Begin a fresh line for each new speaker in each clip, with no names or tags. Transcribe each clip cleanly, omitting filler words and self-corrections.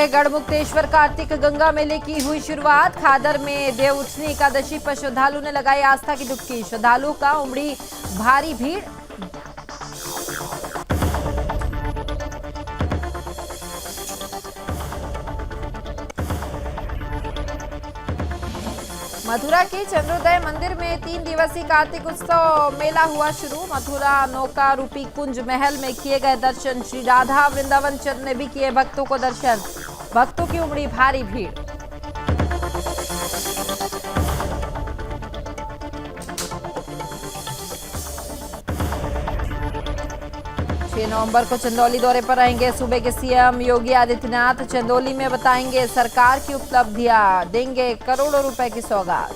गढ़मुक्तेश्वर कार्तिक गंगा मेले की हुई शुरुआत। खादर में देवउठनी एकादशी पर श्रद्धालु ने लगाई आस्था की डुबकी। श्रद्धालुओं का उमड़ी भारी भीड़। मथुरा के चंद्रोदय मंदिर में 3 दिवसीय कार्तिक उत्सव मेला हुआ शुरू। मथुरा नौका रूपी कुंज महल में किए गए दर्शन। श्री राधा वृंदावन चंद्र ने भी किए भक्तों को दर्शन। भक्तों की उमड़ी भारी भीड़। नवंबर को चंदौली दौरे पर रहेंगे सूबे के सीएम योगी आदित्यनाथ। चंदौली में बताएंगे सरकार की उपलब्धियां, देंगे करोड़ों रुपए की सौगात।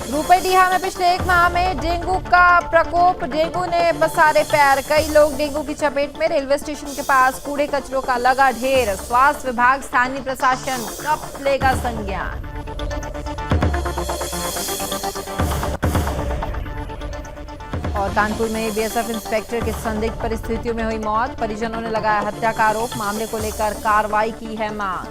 रूपेडीहा में पिछले 1 माह में डेंगू का प्रकोप। डेंगू ने पसारे पैर, कई लोग डेंगू की चपेट में। रेलवे स्टेशन के पास कूड़े कचरों का लगा ढेर। स्वास्थ्य विभाग स्थानीय प्रशासन कब लेगा संज्ञान। और कानपुर में बीएसएफ इंस्पेक्टर की संदिग्ध परिस्थितियों में हुई मौत। परिजनों ने लगाया हत्या का आरोप। मामले को लेकर कार्रवाई की है मांग।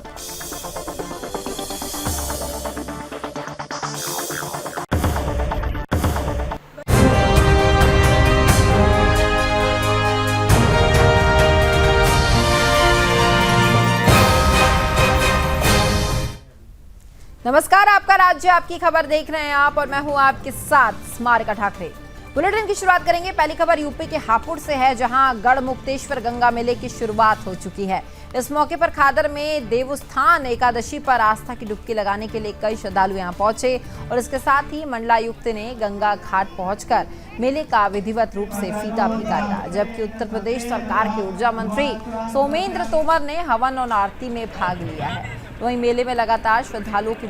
नमस्कार, आपका राज्य आपकी खबर देख रहे हैं आप और मैं हूं आपके साथ स्मारिका ठाकरे। बुलेटिन की शुरुआत करेंगे। पहली खबर यूपी के हापुड़ से है, जहां गढ़मुक्तेश्वर गंगा मेले की शुरुआत हो चुकी है। इस मौके पर खादर में देवस्थान एकादशी पर आस्था की डुबकी लगाने के लिए कई श्रद्धालु यहां पहुंचे और इसके साथ ही मंडलायुक्त ने गंगा घाट पहुंचकर मेले का विधिवत रूप से फीता भी काटा। जबकि उत्तर प्रदेश सरकार के ऊर्जा मंत्री सोमेंद्र तोमर ने हवन और आरती में भाग लिया है। वहीं मेले में लगातार श्रद्धालुओं की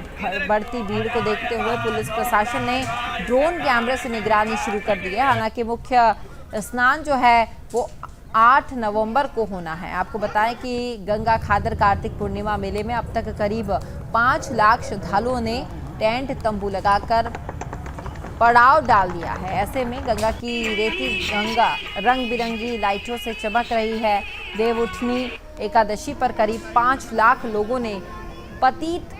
बढ़ती भीड़ को देखते हुए पुलिस प्रशासन ने ड्रोन कैमरे से निगरानी शुरू कर दी है। हालांकि मुख्य स्नान जो है वो 8 नवंबर को होना है। आपको बताएं कि गंगा खादर कार्तिक पूर्णिमा मेले में अब तक करीब 5 लाख श्रद्धालुओं ने टेंट तंबू लगाकर पड़ाव डाल दिया है। ऐसे में गंगा की रेती गंगा रंग बिरंगी लाइटों से चमक रही है। देवउठनी एकादशी पर करीब 5 लाख लोगों ने पतित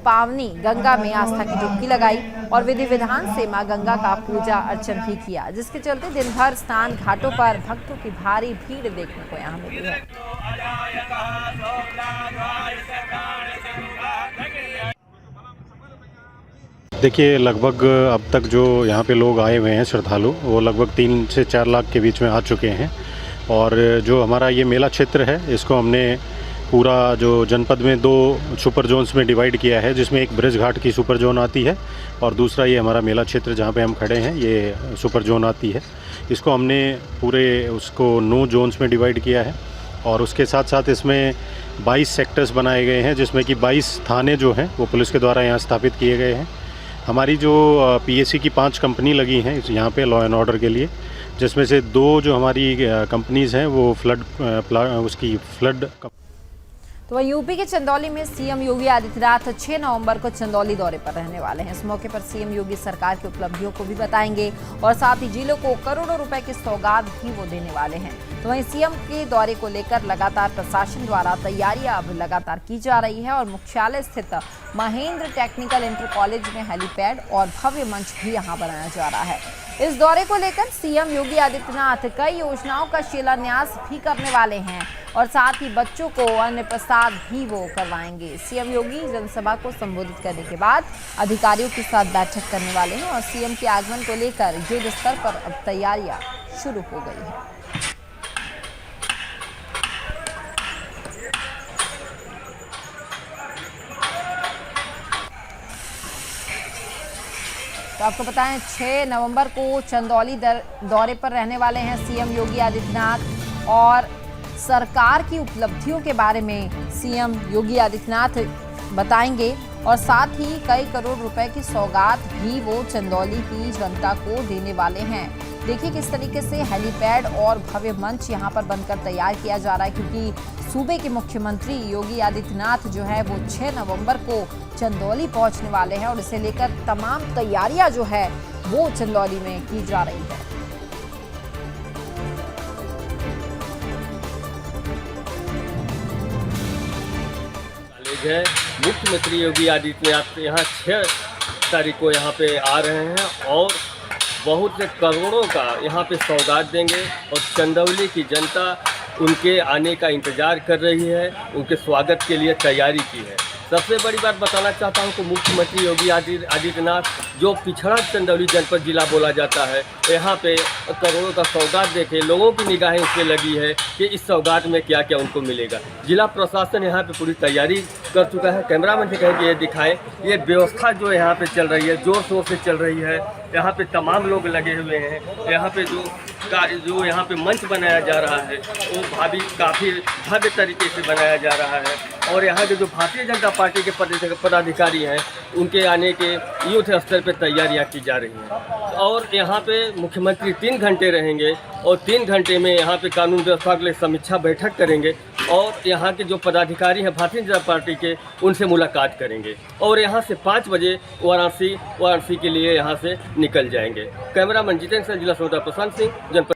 पावनी गंगा में आस्था की डुबकी लगाई और विधि विधान से मां गंगा का पूजा अर्चन भी किया, जिसके चलते दिन भर स्नान घाटों पर भक्तों की भारी भीड़ देखने को यहां मिली है।
देखिए, लगभग अब तक जो यहाँ पे लोग आए हुए हैं श्रद्धालु, वो लगभग 3 से 4 लाख के बीच में आ चुके हैं। और जो हमारा ये मेला क्षेत्र है, इसको हमने पूरा जो जनपद में 2 सुपर जोन्स में डिवाइड किया है, जिसमें एक ब्रिज घाट की सुपर जोन आती है और दूसरा ये हमारा मेला क्षेत्र जहाँ पे हम खड़े हैं, ये सुपर जोन आती है। इसको हमने पूरे उसको 9 जोन्स में डिवाइड किया है और उसके साथ साथ इसमें 22 सेक्टर्स बनाए गए हैं, जिसमें कि 22 थाने जो हैं वो पुलिस के द्वारा यहाँ स्थापित किए गए हैं। हमारी जो पीएससी की 5 कंपनी लगी हैं यहाँ पे लॉ एंड ऑर्डर के लिए, जिसमें से 2 जो हमारी कंपनीज़ हैं वो फ्लड।
तो वहीं यूपी के चंदौली में सीएम योगी आदित्यनाथ 6 नवंबर को चंदौली दौरे पर रहने वाले हैं। इस मौके पर सीएम योगी सरकार की उपलब्धियों को भी बताएंगे और साथ ही जिलों को करोड़ों रुपए की सौगात भी वो देने वाले हैं। तो वहीं सीएम के दौरे को लेकर लगातार प्रशासन द्वारा तैयारियां अब लगातार की जा रही है और मुख्यालय स्थित महेंद्र टेक्निकल इंटर कॉलेज में हेलीपैड और भव्य मंच भी यहाँ बनाया जा रहा है। इस दौरे को लेकर सीएम योगी आदित्यनाथ कई योजनाओं का शिलान्यास भी करने वाले हैं और साथ ही बच्चों को अन्न प्रसाद भी वो करवाएंगे। सीएम योगी जनसभा को संबोधित करने के बाद अधिकारियों के साथ बैठक करने वाले हैं और सीएम के आगमन को लेकर युद्ध स्तर पर अब तैयारियां शुरू हो गई है। तो आपको बताएं 6 नवंबर को चंदौली दौरे पर रहने वाले हैं सीएम योगी आदित्यनाथ और सरकार की उपलब्धियों के बारे में सीएम योगी आदित्यनाथ बताएंगे और साथ ही कई करोड़ रुपए की सौगात भी वो चंदौली की जनता को देने वाले हैं। देखिए किस तरीके से हेलीपैड और भव्य मंच यहां पर बनकर तैयार किया जा रहा है, क्योंकि सूबे के मुख्यमंत्री योगी आदित्यनाथ जो है वो 6 नवंबर को चंदौली पहुंचने वाले हैं और इसे लेकर तमाम तैयारियां जो है वो चंदौली में की जा रही है।
है मुख्यमंत्री योगी आदित्यनाथ यहाँ 6 तारीख को यहाँ पे आ रहे हैं और बहुत से करोड़ों का यहाँ पे सौगात देंगे और चंदौली की जनता उनके आने का इंतज़ार कर रही है, उनके स्वागत के लिए तैयारी की है। सबसे बड़ी बात बताना चाहता हूँ कि मुख्यमंत्री योगी आदित्यनाथ जो पिछड़ा चंदौली जनपद जिला बोला जाता है, यहाँ पे करोड़ों का सौगात देखे लोगों की निगाहें उस पर लगी है कि इस सौगात में क्या क्या उनको मिलेगा। जिला प्रशासन यहाँ पे पूरी तैयारी कर चुका है। कैमरामैन से कहें कि ये दिखाएं, ये व्यवस्था जो यहाँ पे चल रही है जोर शोर से चल रही है। यहाँ पे तमाम लोग लगे हुए हैं। यहाँ पे जो यहाँ पे मंच बनाया जा रहा है वो काफ़ी भव्य तरीके से बनाया जा रहा है और यहाँ के जो भारतीय जनता पार्टी के पदाधिकारी हैं उनके आने के युद्ध स्तर पर तैयारियाँ की जा रही हैं। और यहाँ पे मुख्यमंत्री 3 घंटे रहेंगे और 3 घंटे में यहाँ पे कानून व्यवस्था के लिए समीक्षा बैठक करेंगे और यहाँ के जो पदाधिकारी हैं भारतीय जनता पार्टी के उनसे मुलाकात करेंगे और यहाँ से 5 बजे वाराणसी के लिए यहाँ से निकल जाएंगे। कैमरामैन जितेंद्र सिंह, जिला समाचार प्रशांत सिंह, जनपद।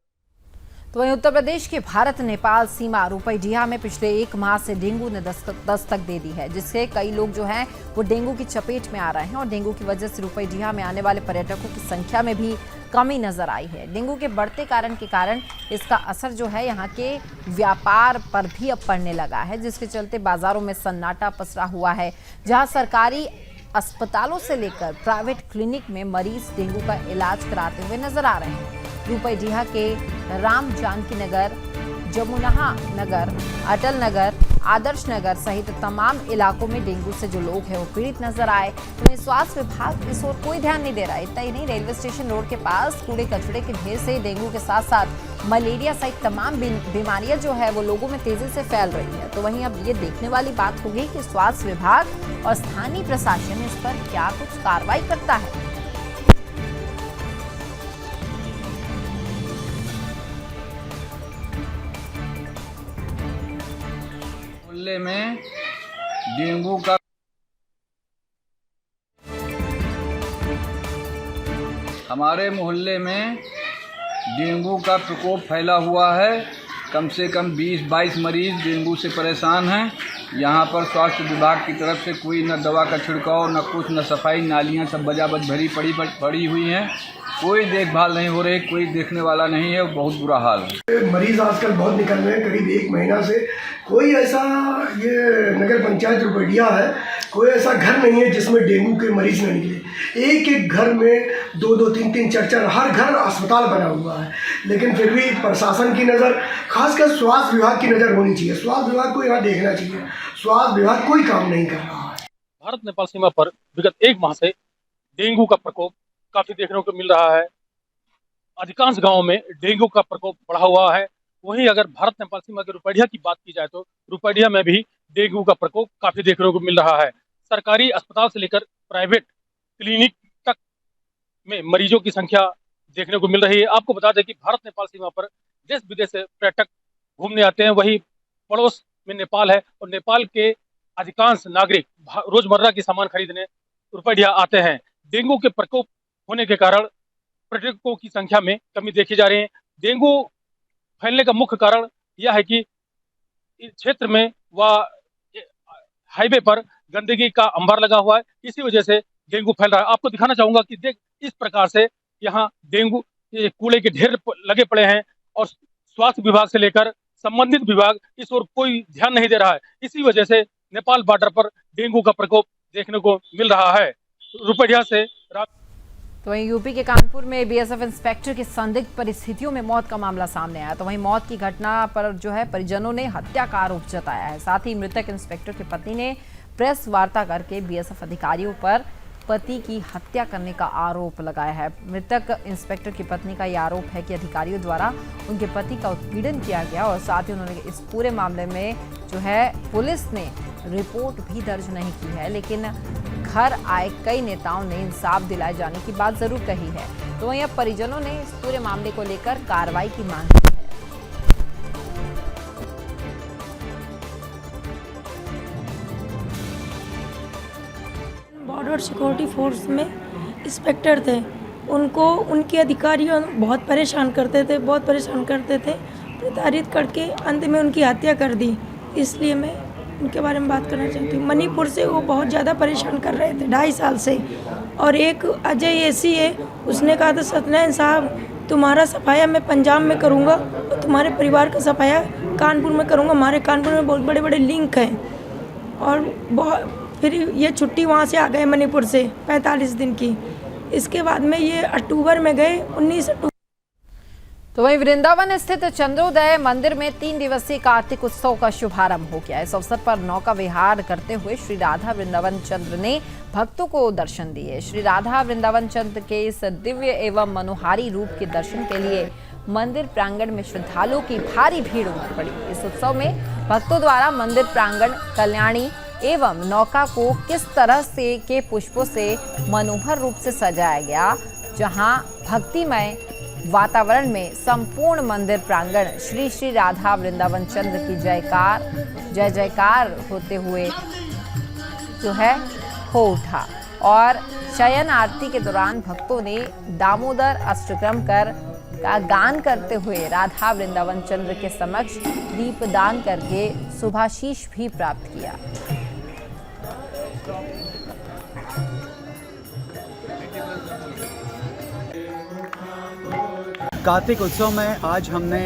तो वहीं उत्तर प्रदेश के भारत नेपाल सीमा रुपईडीहा में पिछले 1 माह से डेंगू ने दस्तक दे दी है, जिससे कई लोग जो हैं वो डेंगू की चपेट में आ रहे हैं और डेंगू की वजह से रुपईडीहा में आने वाले पर्यटकों की संख्या में भी कमी नजर आई है। डेंगू के बढ़ते कारण इसका असर जो है यहाँ के व्यापार पर भी अब पड़ने लगा है, जिसके चलते बाजारों में सन्नाटा पसरा हुआ है। जहाँ सरकारी अस्पतालों से लेकर प्राइवेट क्लिनिक में मरीज डेंगू का इलाज कराते हुए नजर आ रहे हैं। रुपईडीहा के राम जानकी नगर, जमुना नगर, अटल नगर, आदर्श नगर सहित तमाम इलाकों में डेंगू से जो लोग हैं वो पीड़ित नजर आए। वहीं स्वास्थ्य विभाग इस ओर कोई ध्यान नहीं दे रहा है। इतना ही नहीं, रेलवे स्टेशन रोड के पास कूड़े कचड़े के ढेर से डेंगू के साथ साथ मलेरिया सहित तमाम बीमारियां जो है वो लोगों में तेजी से फैल रही है। तो वहीं अब ये देखने वाली बात होगी कि स्वास्थ्य विभाग और स्थानीय प्रशासन इस पर क्या कुछ कार्रवाई करता है।
मोहल्ले में डेंगू का हमारे मोहल्ले में डेंगू का प्रकोप फैला हुआ है। कम से कम 20-22 मरीज डेंगू से परेशान हैं। यहाँ पर स्वास्थ्य विभाग की तरफ से कोई न दवा का छिड़काव, न कुछ, न सफाई, नालियाँ सब बजाबज भरी पड़ी हुई हैं। कोई देखभाल नहीं हो रही, कोई देखने वाला नहीं है। बहुत बुरा हाल है।
मरीज आजकल बहुत निकल रहे हैं। करीब 1 महीना से कोई ऐसा, ये नगर पंचायत रुपईडीहा है, कोई ऐसा घर नहीं है जिसमें डेंगू के मरीज न निकले। एक घर में 2-2, 3-3, 4-4 हर घर अस्पताल बना हुआ है। लेकिन फिर भी प्रशासन की नज़र, खासकर स्वास्थ्य विभाग की नज़र होनी चाहिए। स्वास्थ्य विभाग को यहाँ देखना चाहिए। स्वास्थ्य विभाग कोई काम नहीं कर रहा है।
भारत नेपाल सीमा पर विगत 1 माह से डेंगू का प्रकोप काफी देखने को मिल रहा है। अधिकांश गांवों में डेंगू का प्रकोप बढ़ा हुआ है। वहीं अगर भारत नेपाल सीमा के रुपईडीहा की बात की जाए तो रुपईडीहा में भी डेंगू का प्रकोप काफी देखने को मिल रहा है। सरकारी अस्पताल से लेकर प्राइवेट क्लिनिक तक में मरीजों की संख्या देखने को मिल रही है। आपको बता दें कि भारत नेपाल सीमा पर देश विदेश से पर्यटक घूमने आते हैं। वही पड़ोस में नेपाल है और नेपाल के अधिकांश नागरिक रोजमर्रा की सामान खरीदने रुपईडीहा आते हैं। डेंगू के प्रकोप होने के कारण पर्यटकों की संख्या में कमी देखी जा रही है। डेंगू फैलने का मुख्य कारण यह है कि इस क्षेत्र में व हाईवे पर गंदगी का अंबार लगा हुआ है, इसी वजह से डेंगू फैल रहा है। आपको दिखाना चाहूंगा कि देख इस प्रकार से यहाँ डेंगू कूड़े के ढेर लगे पड़े हैं और स्वास्थ्य विभाग से लेकर संबंधित विभाग इस ओर कोई ध्यान नहीं दे रहा है। इसी वजह से नेपाल बॉर्डर पर डेंगू का प्रकोप देखने को मिल रहा है। रुपईडीहा से
तो वहीं यूपी के कानपुर में बीएसएफ इंस्पेक्टर की संदिग्ध परिस्थितियों में मौत का मामला सामने आया। तो वहीं मौत की घटना पर जो है परिजनों ने हत्या का आरोप जताया है। साथ ही मृतक इंस्पेक्टर की पत्नी ने प्रेस वार्ता करके बीएसएफ अधिकारियों पर पति की हत्या करने का आरोप लगाया है। मृतक इंस्पेक्टर की पत्नी का यह आरोप है कि अधिकारियों द्वारा उनके पति का उत्पीड़न किया गया और साथ ही उन्होंने इस पूरे मामले में जो है पुलिस ने रिपोर्ट भी दर्ज नहीं की है, लेकिन घर आए कई नेताओं ने इंसाफ दिलाए जाने की बात जरूर कही है। तो वहीं अब परिजनों ने इस पूरे मामले को लेकर कार्रवाई की मांग की है।
बॉर्डर सिक्योरिटी फोर्स में इंस्पेक्टर थे। उनको उनके अधिकारियों बहुत परेशान करते थे, प्रताड़ित करके अंत में उनकी हत्या कर दी। इसलिए मैं उनके बारे में बात करना चाहती हूँ। मणिपुर से वो बहुत ज़्यादा परेशान कर रहे थे 2.5 साल से। और एक अजय एसी है, उसने कहा था सत्यनारायण साहब तुम्हारा सफाया मैं पंजाब में करूँगा और तुम्हारे परिवार का सफाया कानपुर में करूँगा। हमारे कानपुर में बहुत बड़े बड़े लिंक हैं। और फिर ये छुट्टी वहाँ से आ गए मणिपुर से 45 दिन की। इसके बाद में ये अक्टूबर में गए 19 अक्टूबर।
तो वहीं वृंदावन स्थित चंद्रोदय मंदिर में 3 दिवसीय कार्तिक उत्सव का शुभारंभ हो गया। इस अवसर पर नौका विहार करते हुए श्री राधा वृंदावन चंद्र ने भक्तों को दर्शन दिए। श्री राधा वृंदावन चंद्र के इस दिव्य एवं मनोहारी रूप के दर्शन के लिए मंदिर प्रांगण में श्रद्धालुओं की भारी भीड़ उमड़ पड़ी। इस उत्सव में भक्तों द्वारा मंदिर प्रांगण, कल्याणी एवं नौका को किस तरह से के पुष्पों से मनोहर रूप से सजाया गया, जहां भक्तिमय वातावरण में संपूर्ण मंदिर प्रांगण श्री श्री राधा वृंदावन चंद्र की जय जयकार होते हुए जो है हो उठा। और शयन आरती के दौरान भक्तों ने दामोदर अष्टक्रम कर का गान करते हुए राधा वृंदावन चंद्र के समक्ष दीपदान करके शुभाशीष भी प्राप्त किया।
कार्तिक उत्सव में आज हमने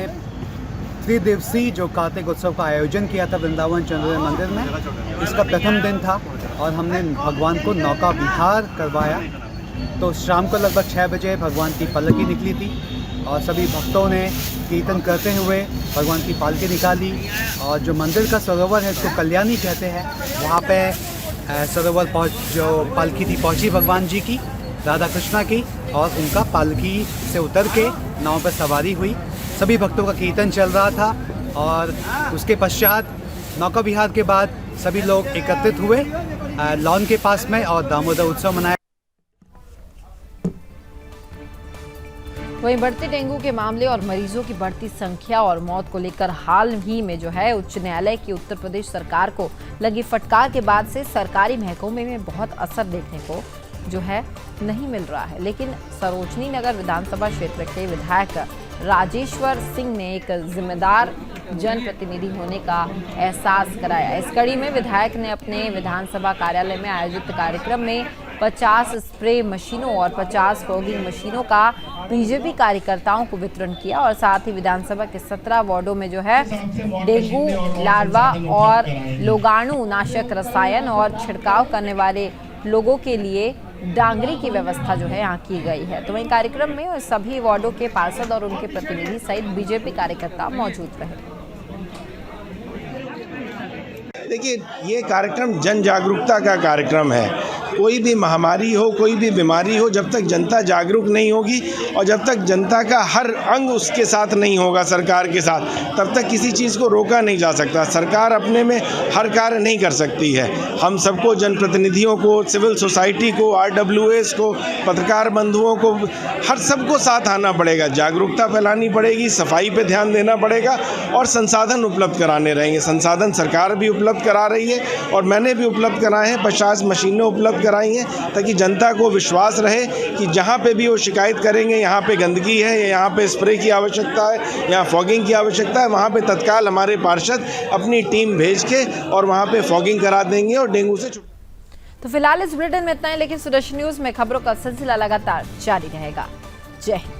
3 दिवसीय जो कार्तिक उत्सव का आयोजन किया था वृंदावन चंद्रोदय मंदिर में। इसका प्रथम दिन था और हमने भगवान को नौका विहार करवाया। तो शाम को लगभग 6 बजे भगवान की पलकी निकली थी और सभी भक्तों ने कीर्तन करते हुए भगवान की पालकी निकाली। और जो मंदिर का सरोवर है, इसको कल्याणी कहते हैं, वहाँ पे सरोवर जो पालकी थी पहुँची भगवान जी की, राधा कृष्णा की, और उनका पालकी से उतर के नाव पर सवारी हुई। सभी भक्तों का कीर्तन चल रहा था और उसके पश्चात नौका विहार के बाद सभी लोग एकत्रित हुए लॉन के पास में और दामोदर उत्सव मनाया।
वहीं बढ़ते डेंगू के मामले और मरीजों की बढ़ती संख्या और मौत को लेकर हाल ही में जो है उच्च न्यायालय की उत्तर प्रदेश सरकार को लगी फटकार के बाद से सरकारी महकमे में बहुत असर देखने को जो है नहीं मिल रहा है। लेकिन सरोजनी नगर विधानसभा क्षेत्र के विधायक राजेश्वर सिंह ने एक जिम्मेदार जनप्रतिनिधि होने का एहसास कराया। इस कड़ी में विधायक ने अपने विधानसभा कार्यालय में आयोजित कार्यक्रम में 50 स्प्रे मशीनों और 50 फॉगिंग मशीनों का बीजेपी कार्यकर्ताओं को वितरण किया और साथ ही विधानसभा के 17 वार्डों में जो है डेंगू लार्वा और रोगाणु नाशक रसायन और छिड़काव करने वाले लोगों के लिए डांगरी की व्यवस्था जो है यहाँ की गई है। तो वहीं कार्यक्रम में सभी वार्डों के पार्षद और उनके प्रतिनिधि सहित बीजेपी कार्यकर्ता मौजूद रहे।
देखिए, ये कार्यक्रम जन जागरूकता का कार्यक्रम है। कोई भी महामारी हो, कोई भी बीमारी हो, जब तक जनता जागरूक नहीं होगी और जब तक जनता का हर अंग उसके साथ नहीं होगा सरकार के साथ, तब तक किसी चीज़ को रोका नहीं जा सकता। सरकार अपने में हर कार्य नहीं कर सकती है। हम सबको, जनप्रतिनिधियों को, सिविल सोसाइटी को, RWAs को, पत्रकार बंधुओं को, हर सबको साथ आना पड़ेगा, जागरूकता फैलानी पड़ेगी, सफाई पे ध्यान देना पड़ेगा और संसाधन उपलब्ध कराने रहेंगे। संसाधन सरकार भी उपलब्ध करा रही है और मैंने भी उपलब्ध कराए हैं, 50 मशीनें उपलब्ध कराई हैं ताकि जनता को विश्वास रहे कि जहाँ पे भी वो शिकायत करेंगे यहाँ पे गंदगी है या यहाँ पे स्प्रे की आवश्यकता है, यहाँ फॉगिंग की आवश्यकता है, वहाँ पे तत्काल हमारे पार्षद अपनी टीम भेज के और वहाँ पे फॉगिंग करा देंगे और डेंगू से
तो फिलहाल इस बुलेटिन में इतना ही, लेकिन सुदर्शन न्यूज में खबरों का सिलसिला लगातार जारी रहेगा। जय हिंद।